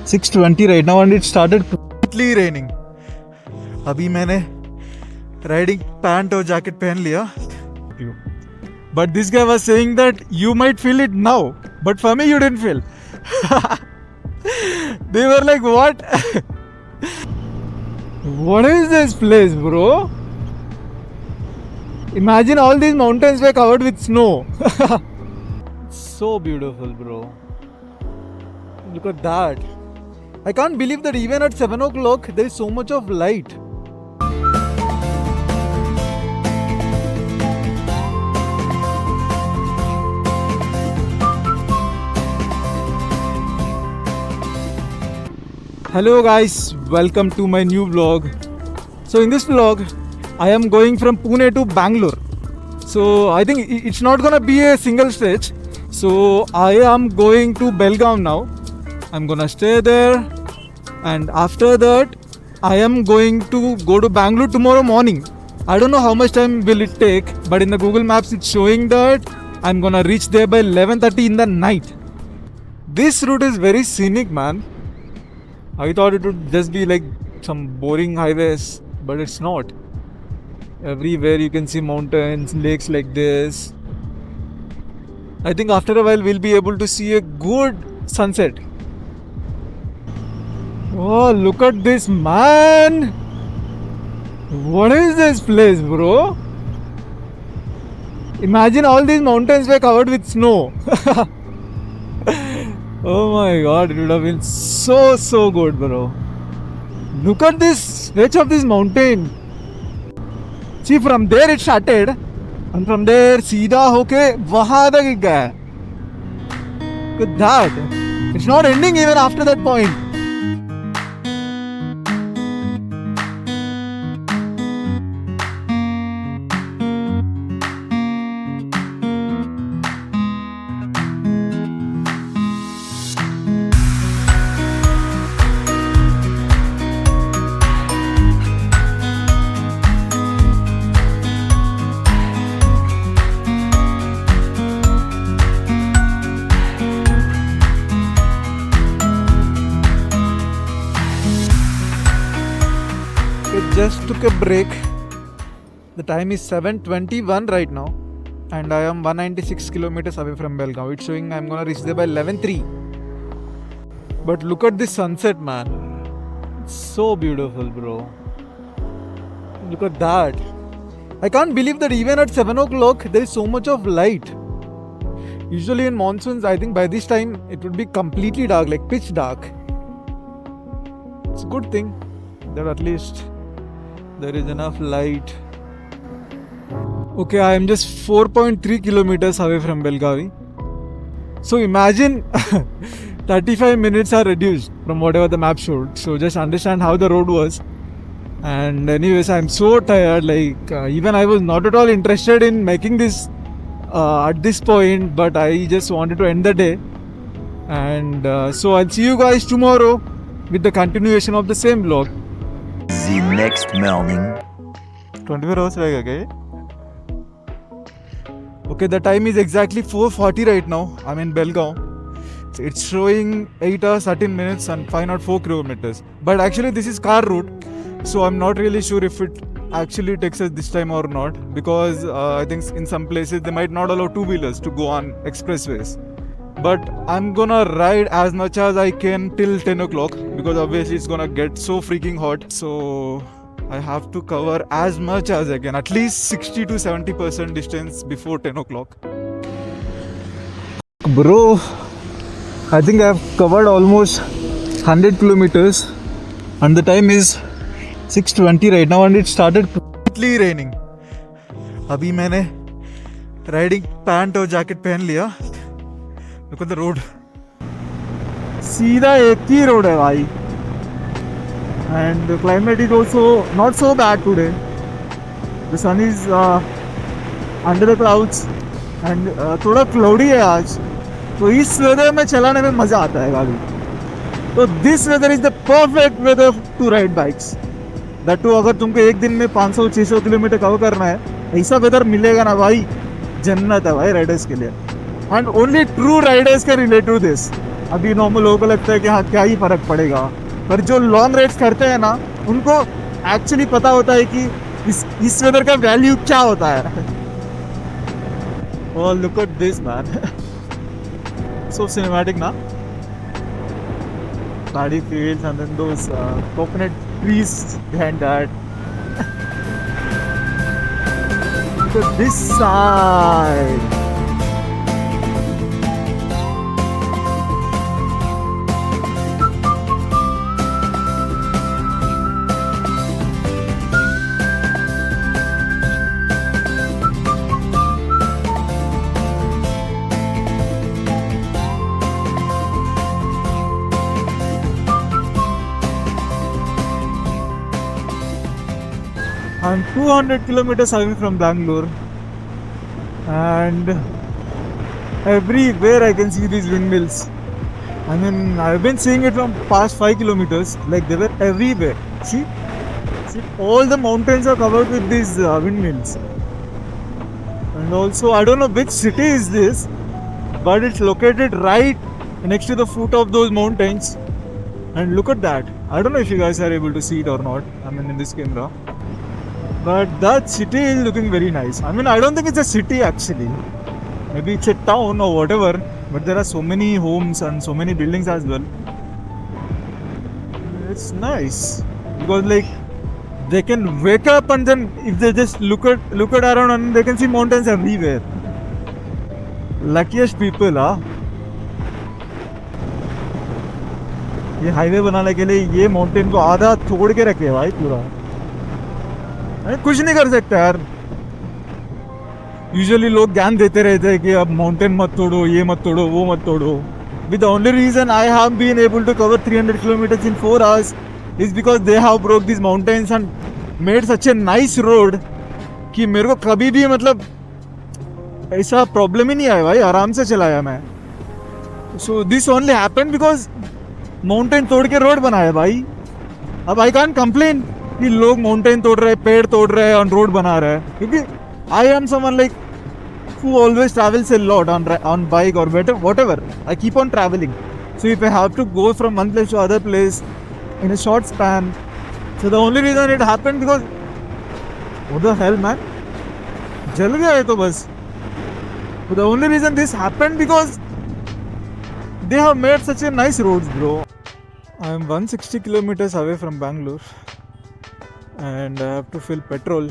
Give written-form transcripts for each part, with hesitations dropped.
6:20 right now and it started completely raining. अभी मैंने riding pant और जैकेट पहन लिया. But this guy was saying that you might feel it now, but for me you didn't feel. They were like, what? What is this place, bro? Imagine all these mountains were covered with snow. So beautiful, bro. Look at that. I can't believe that even at 7 o'clock there is so much of light. Hello guys, welcome to my new vlog. So in this vlog, I am going from Pune to Bangalore. So I think it's not gonna be a single stretch. So I am going to Belgaum now. I'm gonna stay there, and after that I am going to go to Bangalore tomorrow morning. I don't know how much time will it take, but in the Google Maps it's showing that I'm gonna reach there by 11:30 in the night. This route is very scenic, man. I thought it would just be like some boring highways, but it's not. Everywhere you can see mountains, lakes like this. I think after a while we'll be able to see a good sunset. Oh, look at this, man! What is this place, bro? Imagine all these mountains were covered with snow. Oh my god, it would have been so good, bro. Look at this stretch of this mountain. See, from there it started, and from there सीधा होके वहाँ तक गया. Look at that. It's not ending even after that point. Just took a break. The time is 7:21 right now, and I am 196 kilometers away from Belgaum. It's showing I'm gonna reach there by 11:03. But look at this sunset, man. It's so beautiful, bro. Look at that. I can't believe that even at 7 o'clock there is so much of light. Usually in monsoons, I think by this time it would be completely dark, like pitch dark. It's a good thing that at least there is enough light. Okay, I am just 4.3 kilometers away from Belgavi. So imagine 35 minutes are reduced from whatever the map showed. So just understand how the road was. And anyways, I'm so tired. Like even I was not at all interested in making this at this point, but I just wanted to end the day. And so I'll see you guys tomorrow with the continuation of the same vlog. The next morning. 24 hours रहेगा क्या ये? Okay, the time is exactly 4:40 right now. I'm in Belgaum. It's showing 8 hours 13 minutes and 504 kilometers. But actually this is car route, so I'm not really sure if it actually takes us this time or not, because I think in some places they might not allow two-wheelers to go on expressways. But I'm gonna ride as much as I can till 10 o'clock, because obviously it's gonna get so freaking hot. So I have to cover as much as I can, at least 60 to 70% distance before 10 o'clock. Bro, I think I've covered almost 100 kilometers and the time is 6:20 right now and it started completely raining. अभी मैंने riding pant और jacket पहन लिया. Look at the road. सीधा एक ही road है भाई. And the climate is also not so bad today. The sun is under the clouds and थोड़ा cloudy है आज. तो इस वेदर में चलाने में मज़ा आता है गाड़ी. तो this weather is the perfect weather to ride bikes. That too अगर तुमको एक दिन में 500-600 किलोमीटर कवर करना है, ऐसा वेदर मिलेगा ना भाई, जन्नत है भाई राइडर्स के लिए. And only true riders can relate to this. अभी नॉर्मल लोगों को लगता है कि हाँ क्या ही फर्क पड़ेगा, पर जो लॉन्ग राइड्स करते हैं ना उनको एक्चुअली पता होता है कि इस वेदर का वैल्यू क्या होता है. Oh, look at this, man. So cinematic, na? Paddy fields and then those coconut trees behind that. Look at this side. I'm 200 kilometers away from Bangalore, and everywhere I can see these windmills. I mean, I've been seeing it from past 5 kilometers, like they were everywhere. See, all the mountains are covered with these windmills. And also, I don't know which city is this, but it's located right next to the foot of those mountains. And look at that. I don't know if you guys are able to see it or not. I mean, in this camera. But that city is looking very nice. I mean, I don't think it's a city actually. Maybe it's a town or whatever. But there are so many homes and so many buildings as well. It's nice because like they can wake up and then if they just look at around and they can see mountains everywhere. Luckiest people, huh? ये highway बनाने के लिए ये mountain को आधा तोड़ के रखे भाई पूरा. कुछ नहीं कर सकते यार. यूजुअली लोग ज्ञान देते रहते हैं कि अब माउंटेन मत तोड़ो, ये मत तोड़ो, वो मत तोड़ो. With the only reason I have been able to cover 300 kilometres in 4 hours is because they have broke this mountains and made such a nice road कि मेरे को कभी भी मतलब ऐसा प्रॉब्लम ही नहीं आया भाई. आराम से चलाया मैं. So this only happened because mountain तोड़ के रोड बनाया भाई. अब आई कैन कंप्लेन कि लोग माउंटेन तोड़ रहे हैं, पेड़ तोड़ रहे हैं और रोड बना रहे हैं, क्योंकि I am someone like who always travels a lot on bike or whatever. I keep on traveling. So if I have to go from one place to other place in a short span, so the only reason it happened because what the hell man, जल गया है तो बस. But the only reason this happened because they have made such a nice roads, bro. I am 160 kilometers away from Bangalore and I have to fill petrol.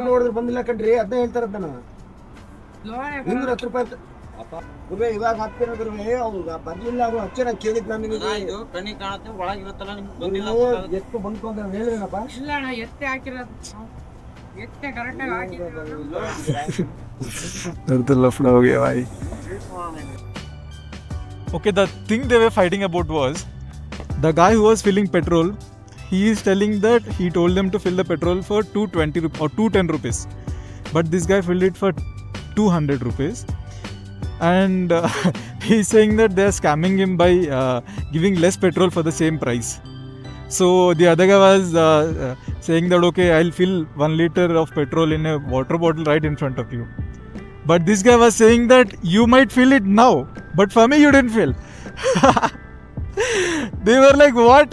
ನೋಡಿದ್ರೆ ಬಂದಿಲ್ಲ ಕಣ್ರಿ, ಅದನ್ನ ಹೇಳ್ತಾರತ್ತ ಇನ್ನೂರ 10 ರೂಪಾಯಿ ಗುರುವೆ ಇವಾಗ ಹಾಕ್ತಿರೋದ್ರ ಅವ್ರು ಬರ್ಲಿಲ್ಲ. ಅವ್ರು ಹಚ್ಚ ನಾನು ಕೇಳಿದ್ ನನಗೆ ಎಷ್ಟು ಬಂತು ಅಂತ ಹೇಳಿದ್ರಪ್ಪ. लफड़ा हो गया भाई. Okay, the thing they were fighting about was the guy who was filling petrol. He is telling that he told them to fill the petrol for 220 or 210 rupees, but this guy filled it for 200 rupees, and he's saying that they are scamming him by giving less petrol for the same price. So the other guy was saying that okay, I'll fill 1 liter of petrol in a water bottle right in front of you, but this guy was saying that you might fill it now, but for me you didn't fill. They were like, what?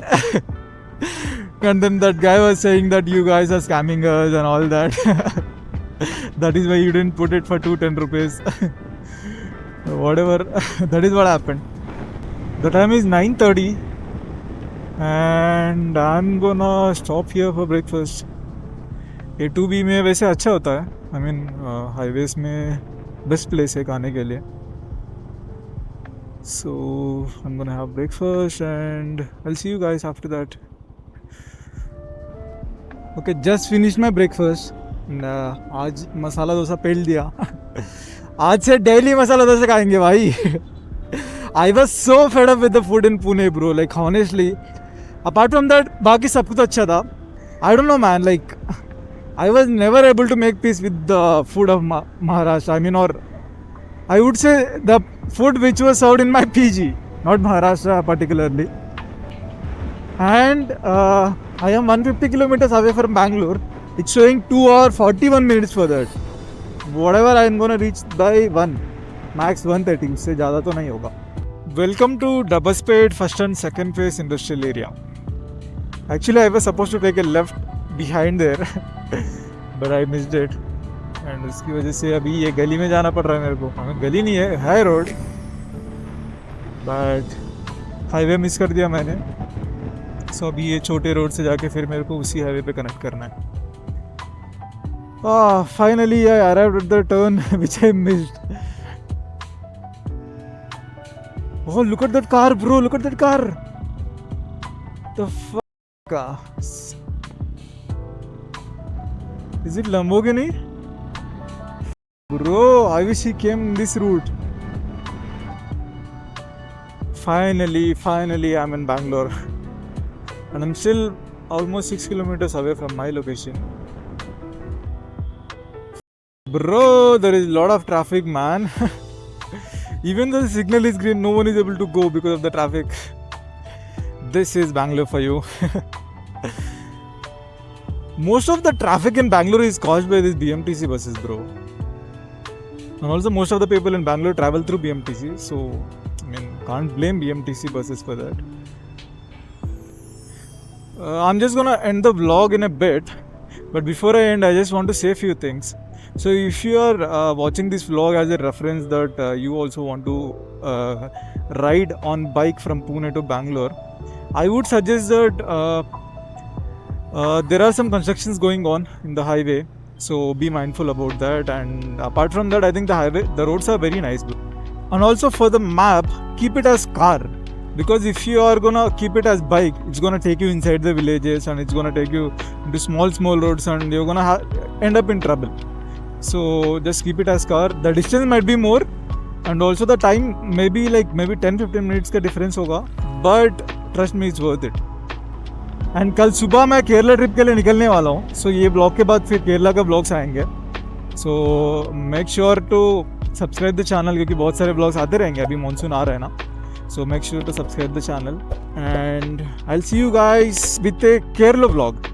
And then that guy was saying that you guys are scamming us and all that. That is why you didn't put it for 210 rupees. Whatever. That is what happened. The time is 9:30 and I'm gonna stop here for breakfast. A2B में वैसे अच्छा होता है. I mean highways में best place है खाने के लिए. So I'm gonna have breakfast and I'll see you guys after that. Okay, just finished my breakfast. आज मसाला डोसा पेल दिया. आज से डेली मसाला डोसा खाएंगे भाई. I was so fed up with the food in Pune, bro. Like honestly, apart from that, बाकी सब कुछ अच्छा था. I don't know, man. Like I was never able to make peace with the food of Maharashtra. I mean, or I would say the food which was served in my PG, not Maharashtra particularly. And I am 150 kilometers away from Bangalore. It's showing 2 hours 41 minutes for that. Whatever I'm gonna reach by 1, max 1:30, उससे ज़्यादा तो नहीं होगा. Welcome to Dubbasspade first and second phase industrial area. Actually, I was supposed to take a left behind there, but I missed it. And उसकी वजह से अभी ये गली में जाना पड़ रहा है मेरे को. हमें गली नहीं है रोड, बट हाईवे मिस कर दिया मैंने. सो अभी ये छोटे रोड से जाके फिर मेरे को उसी हाईवे पे कनेक्ट करना है. Finally I arrived at the turn which I missed. Oh, look at that car, bro. Look at that car. The fuck? Is it Lamborghini? Bro, I wish he came this route. Finally, I'm in Bangalore. And I'm still almost 6 kilometers away from my location. Bro, there is a lot of traffic, man. Even though the signal is green, no one is able to go because of the traffic. This is Bangalore for you. Most of the traffic in Bangalore is caused by these BMTC buses, bro. And also most of the people in Bangalore travel through BMTC, so I mean, can't blame BMTC buses for that. I'm just gonna end the vlog in a bit, but before I end, I just want to say a few things. So if you are watching this vlog as a reference that you also want to ride on bike from Pune to Bangalore, I would suggest that there are some constructions going on in the highway, so be mindful about that. And apart from that, I think the roads are very nice. And also for the map, keep it as car, because if you are gonna keep it as bike, it's gonna take you inside the villages and it's gonna take you into small roads and you're gonna end up in trouble. So just keep it as car. The distance might be more and also the time maybe 10-15 minutes का difference होगा, but trust me, it's worth it. And कल सुबह मैं Kerala trip के लिए निकलने वाला हूँ, so ये ब्लॉग के बाद फिर केरला का ब्लॉग्स आएंगे. So make sure to subscribe the channel क्योंकि बहुत सारे ब्लॉग्स आते रहेंगे. अभी मानसून आ रहा है ना, so make sure to subscribe the channel and I'll see you guys with a Kerala vlog.